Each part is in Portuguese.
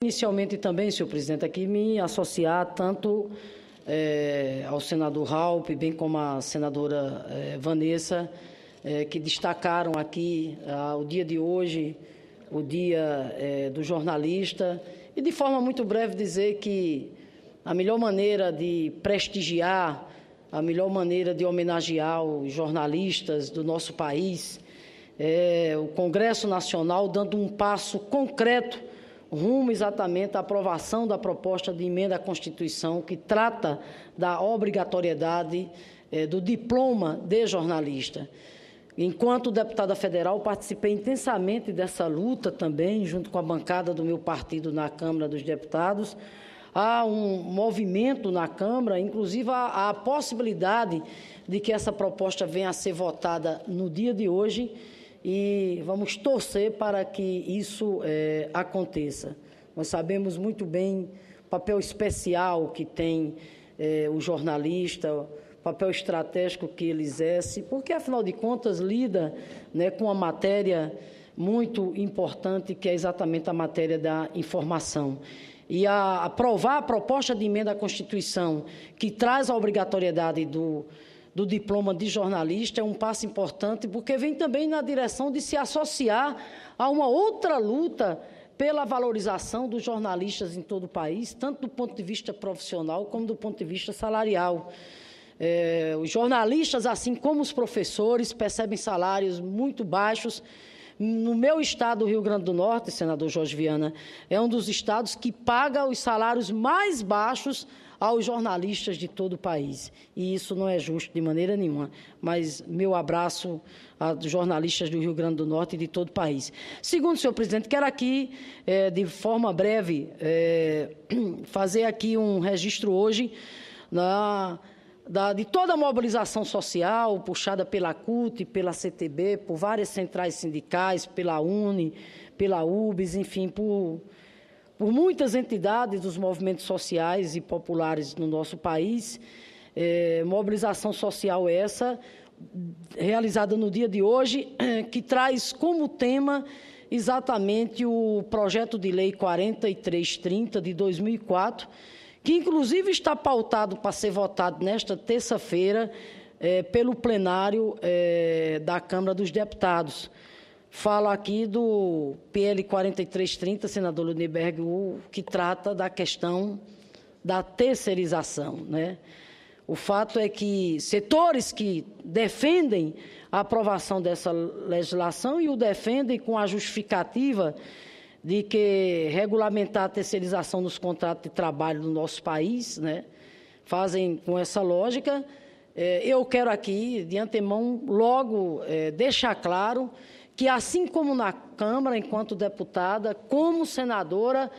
Inicialmente também, senhor presidente, aqui me associar tanto ao senador Raup, bem como à senadora Vanessa, que destacaram aqui o dia de hoje, o dia do jornalista, e de forma muito breve dizer que a melhor maneira de prestigiar, a melhor maneira de homenagear os jornalistas do nosso país é o Congresso Nacional dando um passo concreto rumo exatamente à aprovação da proposta de emenda à Constituição que trata da obrigatoriedade do diploma de jornalista. Enquanto deputada federal, participei intensamente dessa luta também, junto com a bancada do meu partido na Câmara dos Deputados. Há um movimento na Câmara, inclusive há a possibilidade de que essa proposta venha a ser votada no dia de hoje, e vamos torcer para que isso aconteça. Nós sabemos muito bem o papel especial que tem o jornalista, o papel estratégico que ele exerce, porque, afinal de contas, lida com uma matéria muito importante, que é exatamente a matéria da informação. E aprovar a proposta de emenda à Constituição, que traz a obrigatoriedade do diploma de jornalista, é um passo importante, porque vem também na direção de se associar a uma outra luta pela valorização dos jornalistas em todo o país, tanto do ponto de vista profissional como do ponto de vista salarial. Os jornalistas, assim como os professores, percebem salários muito baixos. No meu estado, o Rio Grande do Norte, senador Jorge Viana, é um dos estados que paga os salários mais baixos aos jornalistas de todo o país. E isso não é justo de maneira nenhuma. Mas meu abraço aos jornalistas do Rio Grande do Norte e de todo o país. Segundo, senhor presidente, quero aqui, de forma breve, fazer aqui um registro hoje de toda a mobilização social puxada pela CUT, pela CTB, por várias centrais sindicais, pela UNE, pela UBS, enfim, por muitas entidades dos movimentos sociais e populares no nosso país. Mobilização social essa, realizada no dia de hoje, que traz como tema exatamente o projeto de lei 4330 de 2004, que inclusive está pautado para ser votado nesta terça-feira pelo plenário da Câmara dos Deputados. Falo aqui do PL 4330, senador Luniberg, que trata da questão da terceirização, O fato é que setores que defendem a aprovação dessa legislação e o defendem com a justificativa de que regulamentar a terceirização nos contratos de trabalho do nosso país, fazem com essa lógica. Eu quero aqui, de antemão, logo deixar claro que, assim como na Câmara, enquanto deputada, como senadora,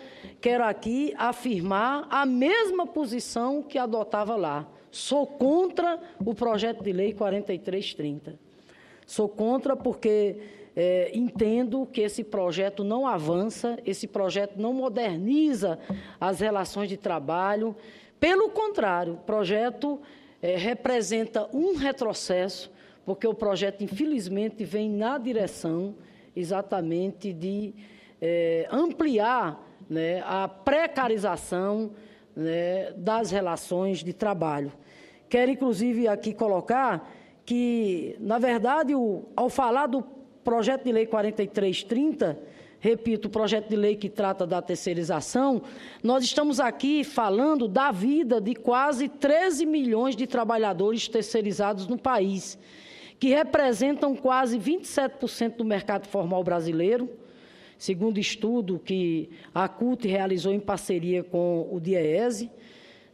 quero aqui afirmar a mesma posição que adotava lá. Sou contra o projeto de lei 4330. Sou contra porque entendo que esse projeto não avança, esse projeto não moderniza as relações de trabalho. Pelo contrário, o projeto representa um retrocesso, porque o projeto, infelizmente, vem na direção exatamente de ampliar a precarização das relações de trabalho. Quero, inclusive, aqui colocar que, na verdade, ao falar do projeto de lei 4330, repito, o projeto de lei que trata da terceirização, nós estamos aqui falando da vida de quase 13 milhões de trabalhadores terceirizados no país, que representam quase 27% do mercado formal brasileiro, segundo estudo que a CUT realizou em parceria com o DIEESE,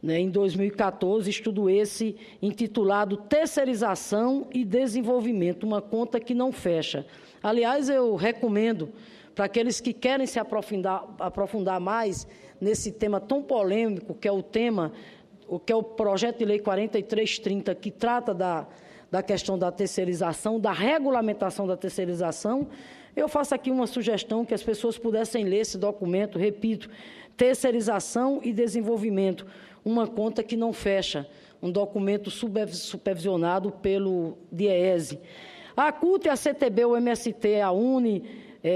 em 2014, estudo esse intitulado Terceirização e Desenvolvimento, uma conta que não fecha. Aliás, eu recomendo para aqueles que querem se aprofundar mais nesse tema tão polêmico, que é o projeto de lei 4330, que trata da questão da terceirização, da regulamentação da terceirização. Eu faço aqui uma sugestão que as pessoas pudessem ler esse documento, repito, Terceirização e Desenvolvimento, uma conta que não fecha, um documento supervisionado pelo DIEESE. A CUT, a CTB, o MST, a UNE,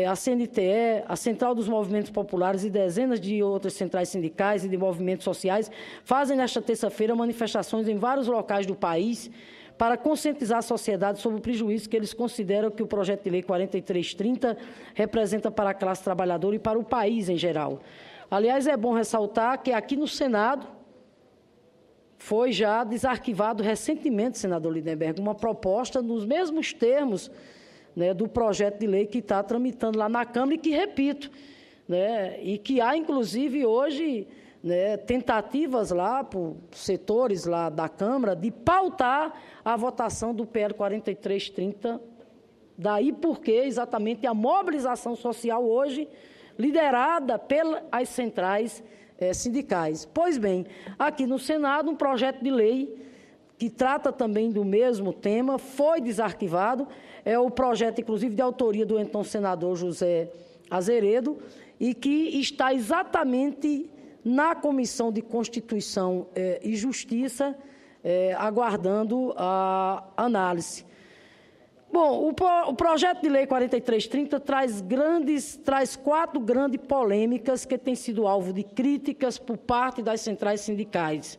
a CNTE, a Central dos Movimentos Populares e dezenas de outras centrais sindicais e de movimentos sociais fazem nesta terça-feira manifestações em vários locais do país para conscientizar a sociedade sobre o prejuízo que eles consideram que o projeto de lei 4330 representa para a classe trabalhadora e para o país em geral. Aliás, é bom ressaltar que aqui no Senado foi já desarquivado recentemente, senador Lindenberg, uma proposta nos mesmos termos, né, do projeto de lei que está tramitando lá na Câmara e que, repito, né, e que há, inclusive, hoje, né, tentativas lá por setores lá da Câmara de pautar a votação do PL 4330, daí porque exatamente a mobilização social hoje liderada pelas centrais sindicais. Pois bem, aqui no Senado, um projeto de lei que trata também do mesmo tema foi desarquivado, é o projeto, inclusive, de autoria do então senador José Azeredo, e que está exatamente na Comissão de Constituição e Justiça, aguardando a análise. Bom, o projeto de lei 4330 traz 4 grandes polêmicas que têm sido alvo de críticas por parte das centrais sindicais.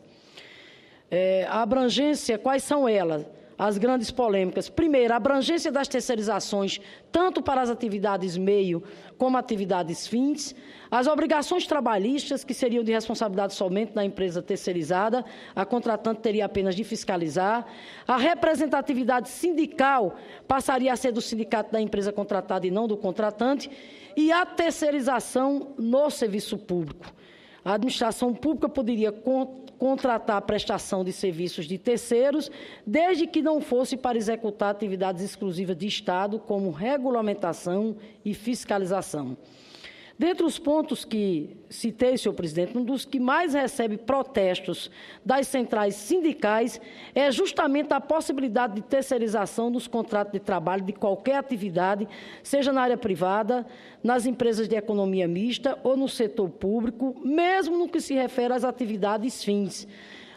A abrangência, quais são elas? As grandes polêmicas. Primeiro, a abrangência das terceirizações, tanto para as atividades meio como atividades fins, as obrigações trabalhistas, que seriam de responsabilidade somente da empresa terceirizada, a contratante teria apenas de fiscalizar, a representatividade sindical passaria a ser do sindicato da empresa contratada e não do contratante, e a terceirização no serviço público. A administração pública poderia contratar a prestação de serviços de terceiros, desde que não fosse para executar atividades exclusivas de Estado, como regulamentação e fiscalização. Dentre os pontos que citei, senhor presidente, um dos que mais recebe protestos das centrais sindicais é justamente a possibilidade de terceirização dos contratos de trabalho de qualquer atividade, seja na área privada, nas empresas de economia mista ou no setor público, mesmo no que se refere às atividades fins.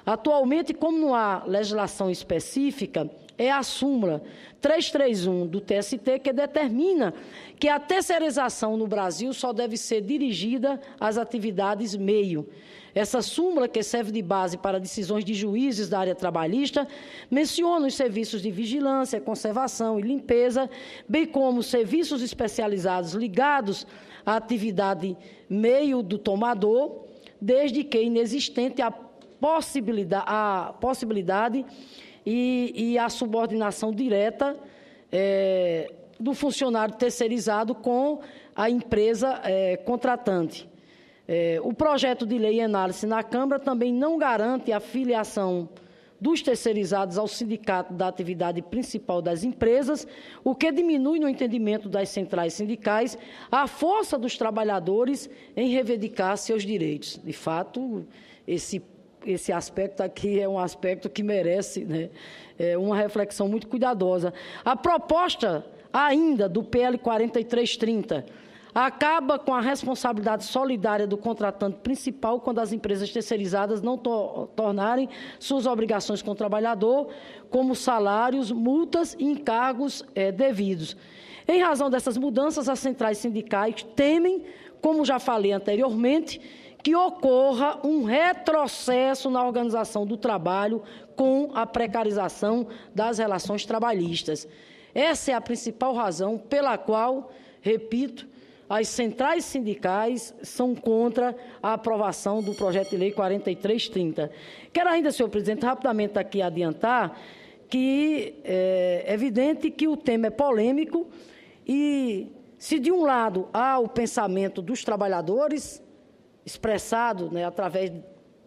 Atualmente, como não há legislação específica, é a súmula 331 do TST que determina que a terceirização no Brasil só deve ser dirigida às atividades meio. Essa súmula, que serve de base para decisões de juízes da área trabalhista, menciona os serviços de vigilância, conservação e limpeza, bem como serviços especializados ligados à atividade meio do tomador, desde que inexistente a possibilidade e a subordinação direta do funcionário terceirizado com a empresa contratante. O projeto de lei em análise na Câmara também não garante a filiação dos terceirizados ao sindicato da atividade principal das empresas, o que diminui, no entendimento das centrais sindicais, a força dos trabalhadores em reivindicar seus direitos. De fato, esse aspecto aqui é um aspecto que merece, né, uma reflexão muito cuidadosa. A proposta ainda do PL 4330 acaba com a responsabilidade solidária do contratante principal quando as empresas terceirizadas não tornarem suas obrigações com o trabalhador, como salários, multas e encargos devidos. Em razão dessas mudanças, as centrais sindicais temem, como já falei anteriormente, que ocorra um retrocesso na organização do trabalho com a precarização das relações trabalhistas. Essa é a principal razão pela qual, repito, as centrais sindicais são contra a aprovação do projeto de lei 4330. Quero ainda, senhor presidente, rapidamente aqui adiantar que é evidente que o tema é polêmico e, se de um lado há o pensamento dos trabalhadores, expressado, né, através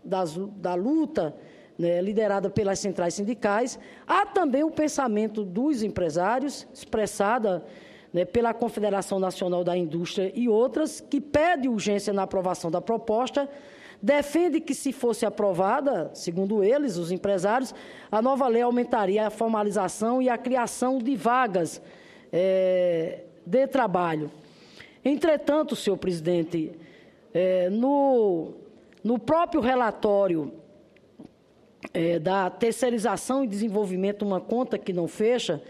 da luta, né, liderada pelas centrais sindicais, há também o pensamento dos empresários, expressada, né, pela Confederação Nacional da Indústria e outras, que pede urgência na aprovação da proposta, defende que, se fosse aprovada, segundo eles, os empresários, a nova lei aumentaria a formalização e a criação de vagas de trabalho. Entretanto, senhor presidente, no próprio relatório da terceirização e desenvolvimento, uma conta que não fecha,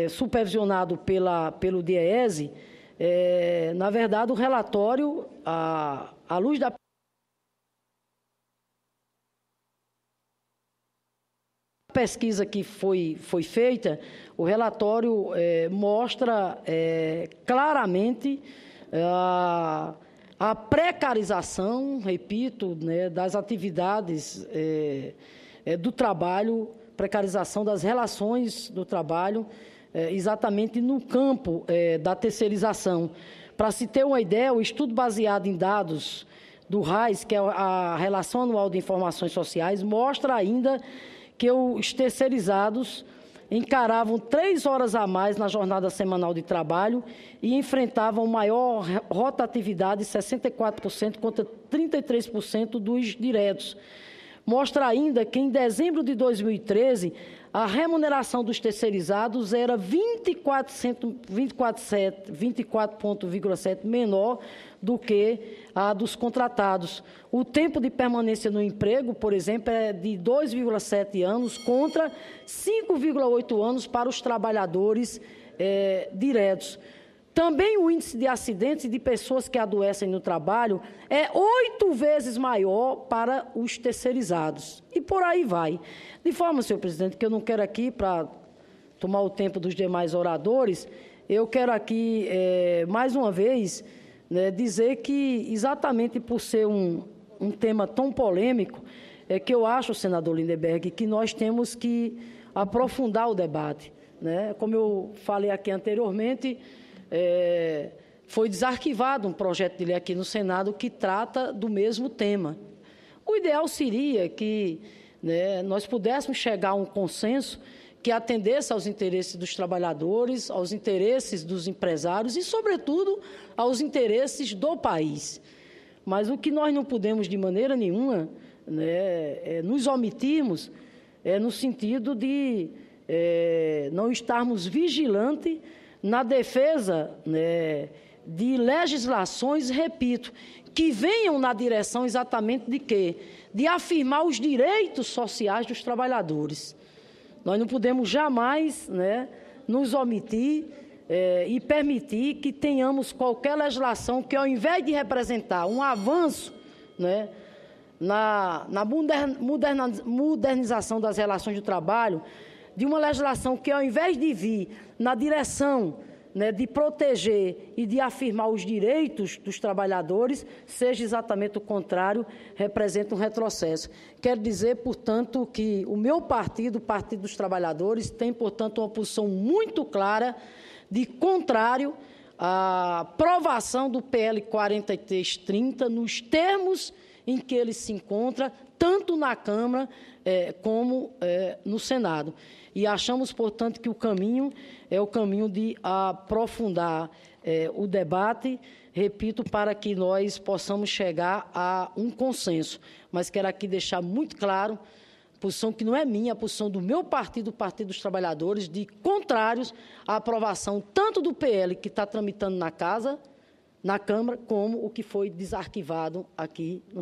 supervisionado pelo DIEESE, na verdade, o relatório, à luz da pesquisa que foi feita, o relatório mostra claramente a precarização, repito, né, das atividades do trabalho, precarização das relações do trabalho, exatamente no campo da terceirização. Para se ter uma ideia, o estudo baseado em dados do RAIS, que é a Relação Anual de Informações Sociais, mostra ainda que os terceirizados encaravam 3 horas a mais na jornada semanal de trabalho e enfrentavam maior rotatividade, 64% contra 33% dos diretos. Mostra ainda que em dezembro de 2013, a remuneração dos terceirizados era 24,7% menor do que a dos contratados. O tempo de permanência no emprego, por exemplo, é de 2,7 anos contra 5,8 anos para os trabalhadores diretos. Também o índice de acidentes e de pessoas que adoecem no trabalho é 8 vezes maior para os terceirizados. E por aí vai. De forma, senhor presidente, que eu não quero aqui, para tomar o tempo dos demais oradores, eu quero aqui, mais uma vez, né, dizer que, exatamente por ser um tema tão polêmico, que eu acho, senador Lindenberg, que nós temos que aprofundar o debate. Né? Como eu falei aqui anteriormente, foi desarquivado um projeto de lei aqui no Senado que trata do mesmo tema. O ideal seria que, né, nós pudéssemos chegar a um consenso que atendesse aos interesses dos trabalhadores, aos interesses dos empresários e, sobretudo, aos interesses do país. Mas o que nós não podemos, de maneira nenhuma, né, nos omitirmos no sentido de não estarmos vigilantes na defesa, né, de legislações, repito, que venham na direção exatamente de quê? De afirmar os direitos sociais dos trabalhadores. Nós não podemos jamais, né, nos omitir e permitir que tenhamos qualquer legislação que, ao invés de representar um avanço, né, na modernização das relações de trabalho, de uma legislação que, ao invés de vir na direção, né, de proteger e de afirmar os direitos dos trabalhadores, seja exatamente o contrário, representa um retrocesso. Quero dizer, portanto, que o meu partido, o Partido dos Trabalhadores, tem, portanto, uma posição muito clara de contrário à aprovação do PL 4330 nos termos em que ele se encontra, tanto na Câmara como no Senado. E achamos, portanto, que o caminho é o caminho de aprofundar o debate, repito, para que nós possamos chegar a um consenso. Mas quero aqui deixar muito claro, a posição que não é minha, a posição do meu partido, o Partido dos Trabalhadores, de contrários à aprovação tanto do PL, que está tramitando na Câmara, como o que foi desarquivado aqui no